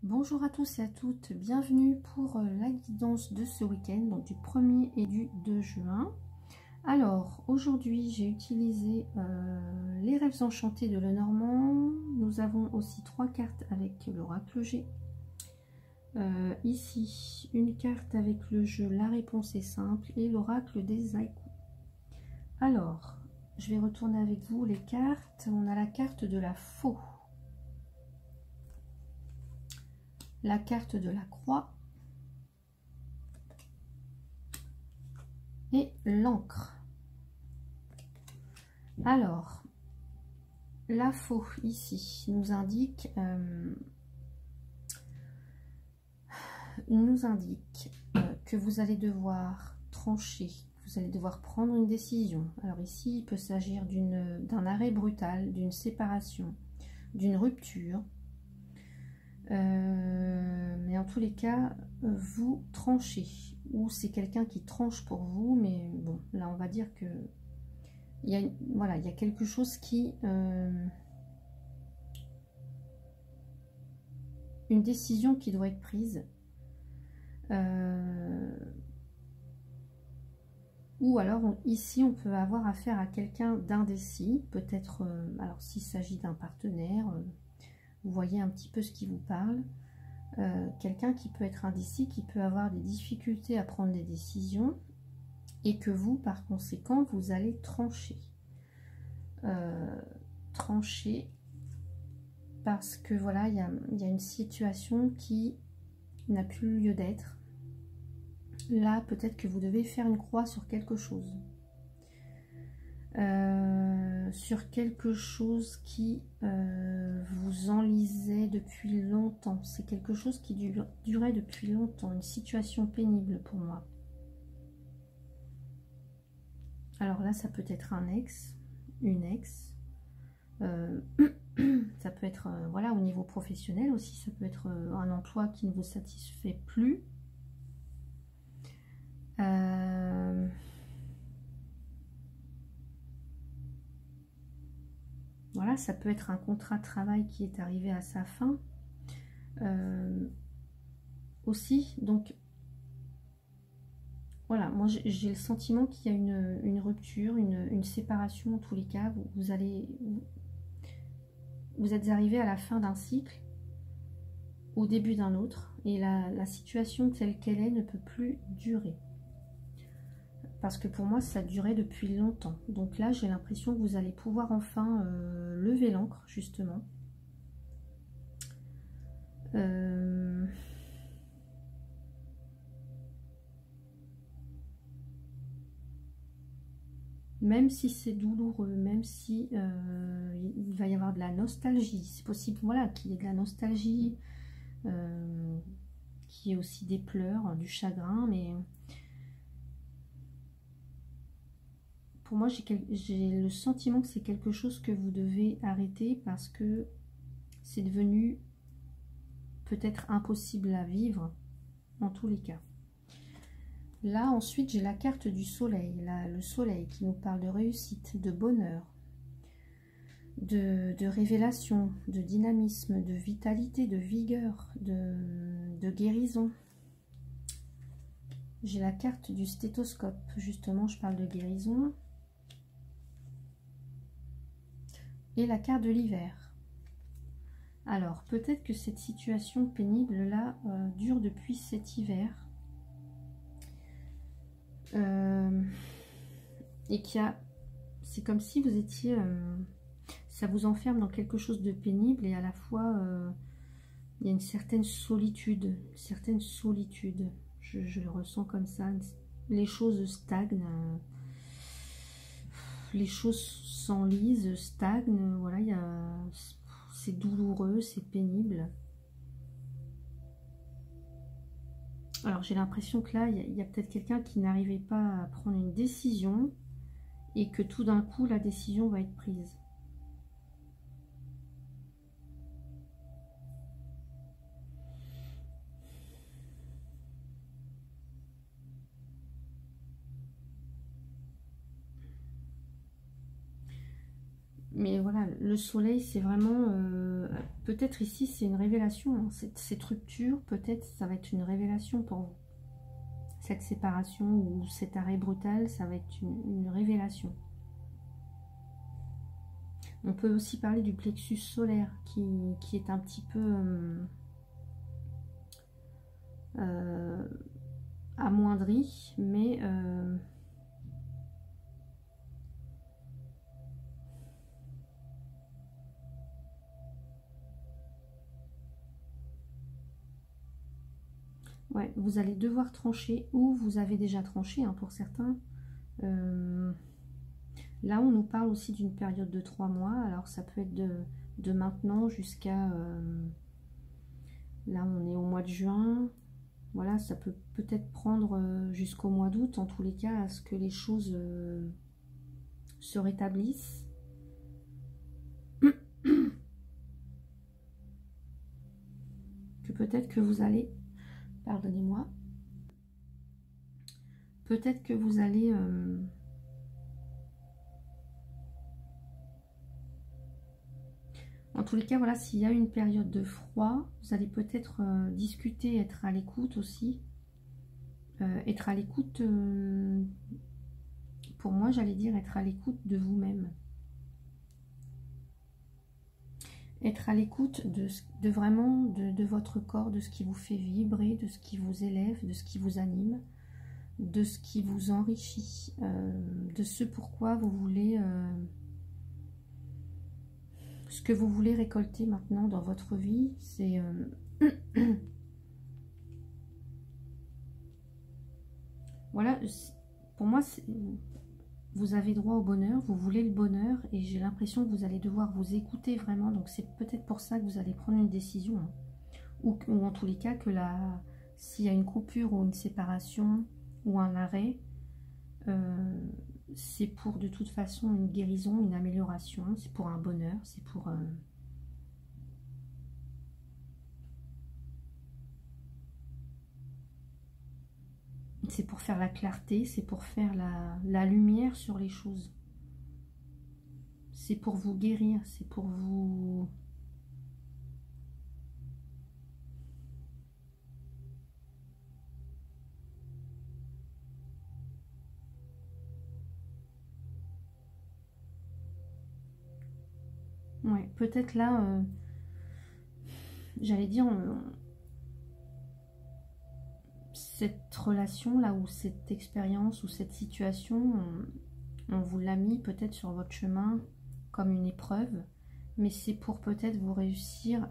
Bonjour à tous et à toutes, bienvenue pour la guidance de ce week-end, donc du 1er et du 2 juin. Alors, aujourd'hui, j'ai utilisé les rêves enchantés de Lenormand. Nous avons aussi 3 cartes avec l'oracle G. Ici, une carte avec le jeu La réponse est simple et l'oracle des haïkus. Alors, je vais retourner avec vous les cartes. On a la carte de la faux. La carte de la croix et l'encre. Alors, la faux ici nous indique, que vous allez devoir trancher, vous allez devoir prendre une décision. Alors ici, il peut s'agir d'un arrêt brutal, d'une séparation, d'une rupture. Mais en tous les cas, vous tranchez, ou c'est quelqu'un qui tranche pour vous, mais bon, là on va dire que il y a quelque chose qui une décision qui doit être prise, ou alors ici on peut avoir affaire à quelqu'un d'indécis, peut-être, alors s'il s'agit d'un partenaire, vous voyez un petit peu ce qui vous parle. Quelqu'un qui peut être indécis, qui peut avoir des difficultés à prendre des décisions, et que vous, par conséquent, vous allez trancher. Trancher parce que voilà, il y a une situation qui n'a plus lieu d'être. Là, peut-être que vous devez faire une croix sur quelque chose. Sur quelque chose qui vous enlisait depuis longtemps. C'est quelque chose qui durait depuis longtemps, une situation pénible pour moi. Alors là, ça peut être un ex, une ex, ça peut être voilà, au niveau professionnel aussi, ça peut être un emploi qui ne vous satisfait plus. Voilà, ça peut être un contrat de travail qui est arrivé à sa fin aussi. Donc voilà, moi j'ai le sentiment qu'il y a une rupture, une séparation en tous les cas. Vous êtes arrivé à la fin d'un cycle, au début d'un autre, et la situation telle qu'elle est ne peut plus durer. Parce que pour moi, ça durait depuis longtemps. Donc là, j'ai l'impression que vous allez pouvoir enfin lever l'ancre, justement. Même si c'est douloureux, même si il va y avoir de la nostalgie. C'est possible, voilà, qu'il y ait de la nostalgie, qu'il y ait aussi des pleurs, du chagrin, mais... Pour moi, j'ai le sentiment que c'est quelque chose que vous devez arrêter parce que c'est devenu peut-être impossible à vivre, en tous les cas. Là, ensuite, j'ai la carte du soleil. Là, le soleil qui nous parle de réussite, de bonheur, de révélation, de dynamisme, de vitalité, de vigueur, de guérison. J'ai la carte du stéthoscope. Justement, je parle de guérison. Et la carte de l'hiver. Alors, peut-être que cette situation pénible-là dure depuis cet hiver. Et c'est comme si vous étiez... ça vous enferme dans quelque chose de pénible et à la fois, il y a une certaine solitude. Je le ressens comme ça. Les choses stagnent. Les choses s'enlisent, stagnent, voilà, c'est douloureux, c'est pénible. Alors j'ai l'impression que là, il y a peut-être quelqu'un qui n'arrivait pas à prendre une décision et que tout d'un coup, la décision va être prise. mais voilà, le soleil, c'est vraiment... peut-être ici, c'est une révélation. Hein, cette rupture, peut-être, ça va être une révélation pour vous. Cette séparation ou cet arrêt brutal, ça va être une révélation. On peut aussi parler du plexus solaire qui est un petit peu amoindri, mais ouais, vous allez devoir trancher, ou vous avez déjà tranché hein, pour certains. Là, on nous parle aussi d'une période de 3 mois. Alors, ça peut être de maintenant jusqu'à... là, on est au mois de juin. Voilà, ça peut peut-être prendre jusqu'au mois d'août, en tous les cas, à ce que les choses se rétablissent. Que peut-être que vous allez... Pardonnez-moi. Peut-être que vous allez... en tous les cas, voilà, s'il y a une période de froid, vous allez peut-être discuter, être à l'écoute aussi. Être à l'écoute, pour moi, j'allais dire être à l'écoute de vous-même. Être à l'écoute de vraiment de votre corps, de ce qui vous fait vibrer, de ce qui vous élève, de ce qui vous anime, de ce qui vous enrichit, de ce pourquoi vous voulez... ce que vous voulez récolter maintenant dans votre vie, c'est... voilà, pour moi, vous avez droit au bonheur, vous voulez le bonheur, et j'ai l'impression que vous allez devoir vous écouter vraiment, donc c'est peut-être pour ça que vous allez prendre une décision, hein. Ou en tous les cas, que s'il y a une coupure ou une séparation ou un arrêt, c'est pour de toute façon une guérison, une amélioration, c'est pour un bonheur, c'est pour... c'est pour faire la clarté, c'est pour faire la lumière sur les choses. C'est pour vous guérir, c'est pour vous... Ouais, peut-être là, j'allais dire, cette relation là, ou cette expérience, ou cette situation, on vous l'a mis peut-être sur votre chemin comme une épreuve, mais c'est pour peut-être vous réussir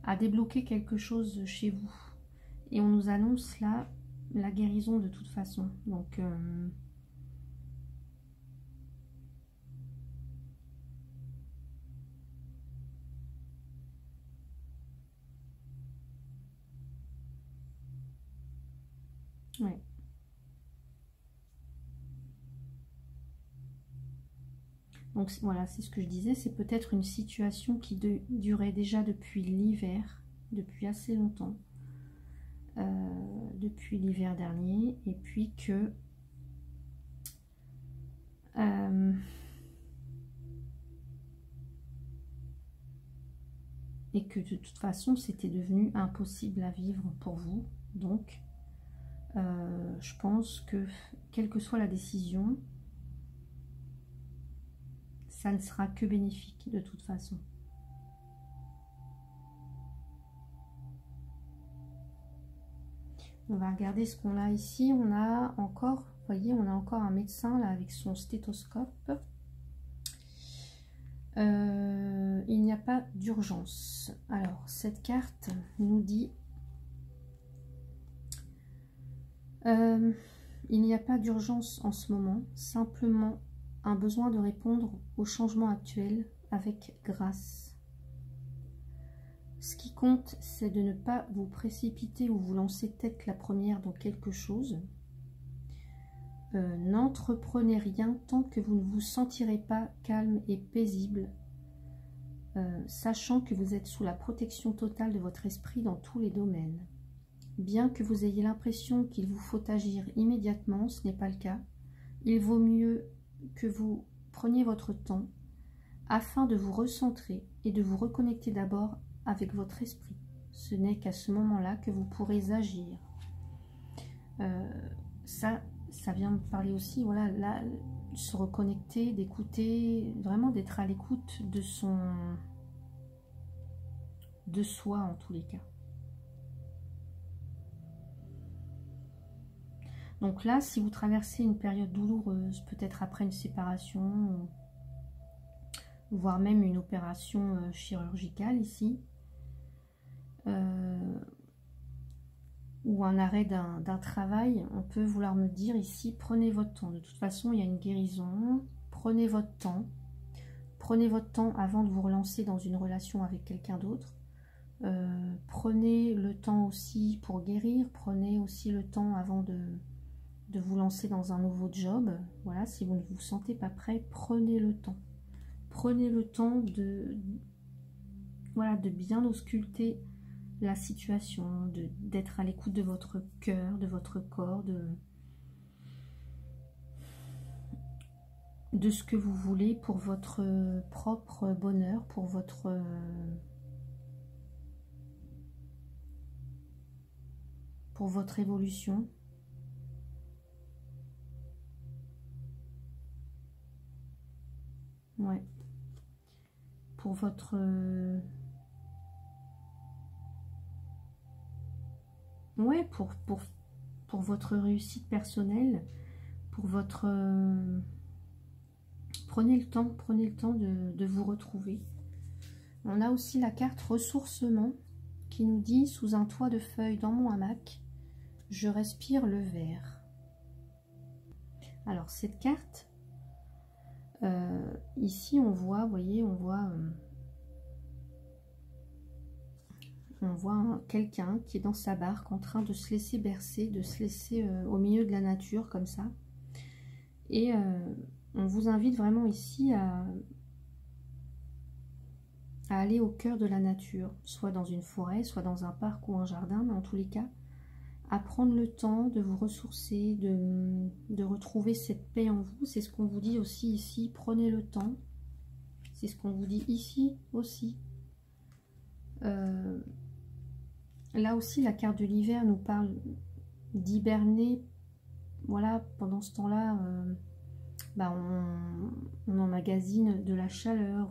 à débloquer quelque chose chez vous. Et on nous annonce là la guérison de toute façon. Donc... ouais. Donc voilà, c'est ce que je disais, c'est peut-être une situation qui durait déjà depuis l'hiver, depuis assez longtemps, depuis l'hiver dernier, et puis que et que de toute façon c'était devenu impossible à vivre pour vous. Donc je pense que quelle que soit la décision, ça ne sera que bénéfique de toute façon. On va regarder ce qu'on a ici. On a encore, vous voyez, on a encore un médecin là avec son stéthoscope. Il n'y a pas d'urgence. Alors, cette carte nous dit il n'y a pas d'urgence en ce moment, simplement un besoin de répondre aux changements actuels avec grâce. Ce qui compte, c'est de ne pas vous précipiter ou vous lancer tête la première dans quelque chose. N'entreprenez rien tant que vous ne vous sentirez pas calme et paisible, sachant que vous êtes sous la protection totale de votre esprit dans tous les domaines. Bien que vous ayez l'impression qu'il vous faut agir immédiatement, ce n'est pas le cas. Il vaut mieux que vous preniez votre temps afin de vous recentrer et de vous reconnecter d'abord avec votre esprit. Ce n'est qu'à ce moment-là que vous pourrez agir. Ça vient me parler aussi, voilà, là, se reconnecter, d'écouter, vraiment d'être à l'écoute de soi en tous les cas. Donc là, si vous traversez une période douloureuse, peut-être après une séparation, voire même une opération chirurgicale ici, ou un arrêt d'un travail, on peut vouloir me dire ici, prenez votre temps. De toute façon, il y a une guérison, prenez votre temps. Prenez votre temps avant de vous relancer dans une relation avec quelqu'un d'autre. Prenez le temps aussi pour guérir, prenez aussi le temps avant de vous lancer dans un nouveau job. Voilà, si vous ne vous sentez pas prêt, prenez le temps. Prenez le temps voilà, de bien ausculter la situation, d'être à l'écoute de votre cœur, de votre corps, de ce que vous voulez pour votre propre bonheur, pour votre évolution. Ouais. Pour votre ouais, pour votre réussite personnelle, pour votre prenez le temps de vous retrouver. On a aussi la carte ressourcement qui nous dit: sous un toit de feuilles dans mon hamac, je respire le vert. Alors cette carte, ici on voit, vous voyez, on voit quelqu'un qui est dans sa barque en train de se laisser bercer, de se laisser au milieu de la nature comme ça. Et on vous invite vraiment ici à aller au cœur de la nature, soit dans une forêt, soit dans un parc ou un jardin, mais en tous les cas, à prendre le temps de vous ressourcer, de retrouver cette paix en vous. C'est ce qu'on vous dit aussi ici, prenez le temps. C'est ce qu'on vous dit ici aussi. Là aussi, la carte de l'hiver nous parle d'hiberner. Voilà, pendant ce temps-là, on emmagasine de la chaleur,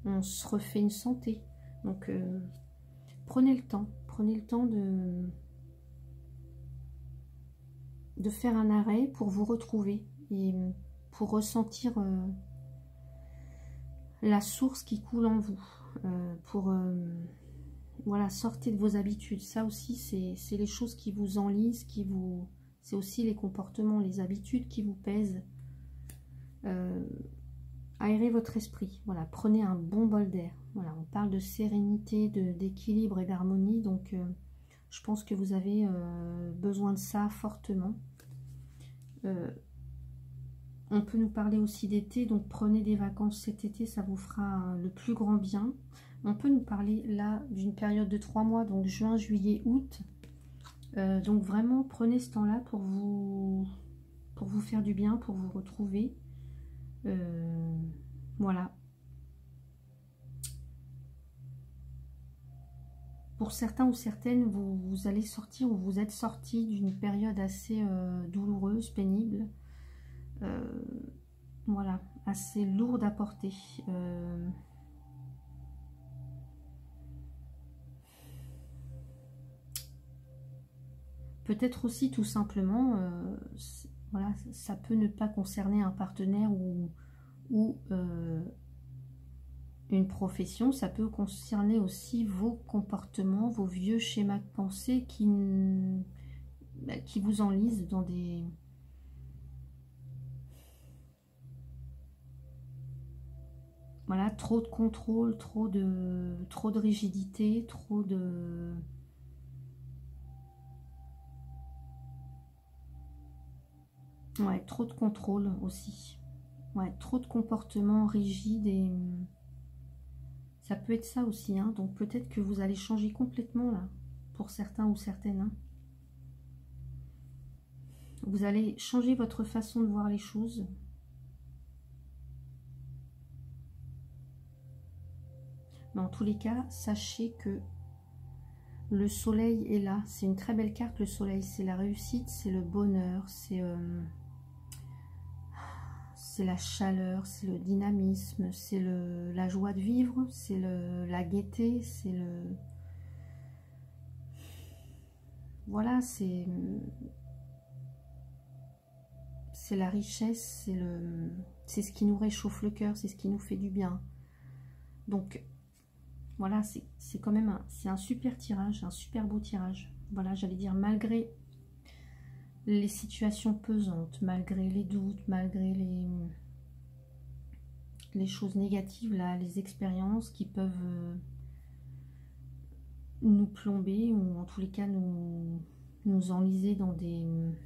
on se refait une santé. Donc, prenez le temps de faire un arrêt pour vous retrouver et pour ressentir la source qui coule en vous, voilà, sortez de vos habitudes. Ça aussi, c'est les choses qui vous enlisent, c'est aussi les comportements, les habitudes qui vous pèsent. Aérez votre esprit, voilà, prenez un bon bol d'air. Voilà, on parle de sérénité, d'équilibre et d'harmonie, donc je pense que vous avez besoin de ça fortement. On peut nous parler aussi d'été, donc prenez des vacances cet été, ça vous fera le plus grand bien. On peut nous parler là d'une période de 3 mois, donc juin, juillet, août. Donc vraiment, prenez ce temps-là pour vous faire du bien, pour vous retrouver. Voilà. Pour certains ou certaines, vous allez sortir ou vous êtes sorti d'une période assez douloureuse, pénible. Voilà, assez lourde à porter. Peut-être aussi tout simplement, voilà, ça peut ne pas concerner un partenaire ou une profession, ça peut concerner aussi vos comportements, vos vieux schémas de pensée qui vous enlisent dans des... Voilà, trop de contrôle, trop de rigidité, trop de... Ouais, trop de contrôle aussi. Ouais, trop de comportements rigides et... Ça peut être ça aussi, hein. Donc peut-être que vous allez changer complètement là, pour certains ou certaines. Hein. Vous allez changer votre façon de voir les choses. Mais en tous les cas, sachez que le soleil est là. C'est une très belle carte, le soleil. C'est la réussite, c'est le bonheur, c'est la chaleur, c'est le dynamisme, c'est la joie de vivre, c'est la gaieté, c'est le... Voilà, c'est la richesse, c'est ce qui nous réchauffe le cœur, c'est ce qui nous fait du bien. Donc, voilà, c'est quand même un super tirage, un super beau tirage. Voilà, j'allais dire, malgré les situations pesantes, malgré les doutes, malgré les choses négatives, là, les expériences qui peuvent nous plomber, ou en tous les cas nous enliser dans des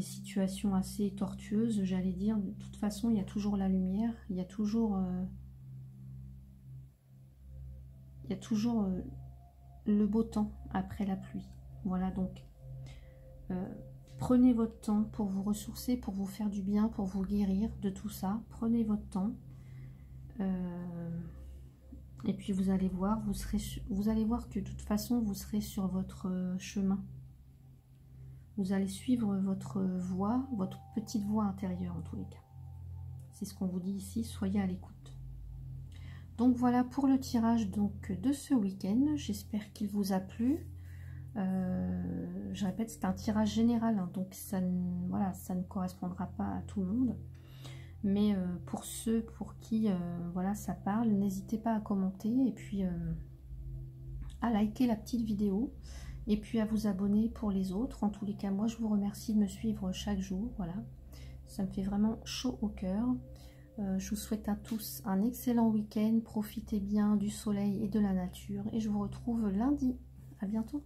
situations assez tortueuses, j'allais dire. De toute façon, il y a toujours la lumière, il y a toujours le beau temps après la pluie. Voilà, donc prenez votre temps pour vous ressourcer, pour vous faire du bien, pour vous guérir de tout ça. Prenez votre temps. Et puis vous allez voir, vous allez voir que de toute façon, vous serez sur votre chemin. Vous allez suivre votre voie, votre petite voie intérieure en tous les cas. C'est ce qu'on vous dit ici, soyez à l'écoute. Donc voilà pour le tirage donc de ce week-end. J'espère qu'il vous a plu. Je répète, c'est un tirage général, hein, donc ça ne correspondra pas à tout le monde. Mais pour ceux pour qui voilà, ça parle, n'hésitez pas à commenter et puis à liker la petite vidéo. Et puis à vous abonner pour les autres. En tous les cas, moi je vous remercie de me suivre chaque jour. Voilà, ça me fait vraiment chaud au cœur. Je vous souhaite à tous un excellent week-end. Profitez bien du soleil et de la nature. Et je vous retrouve lundi. À bientôt.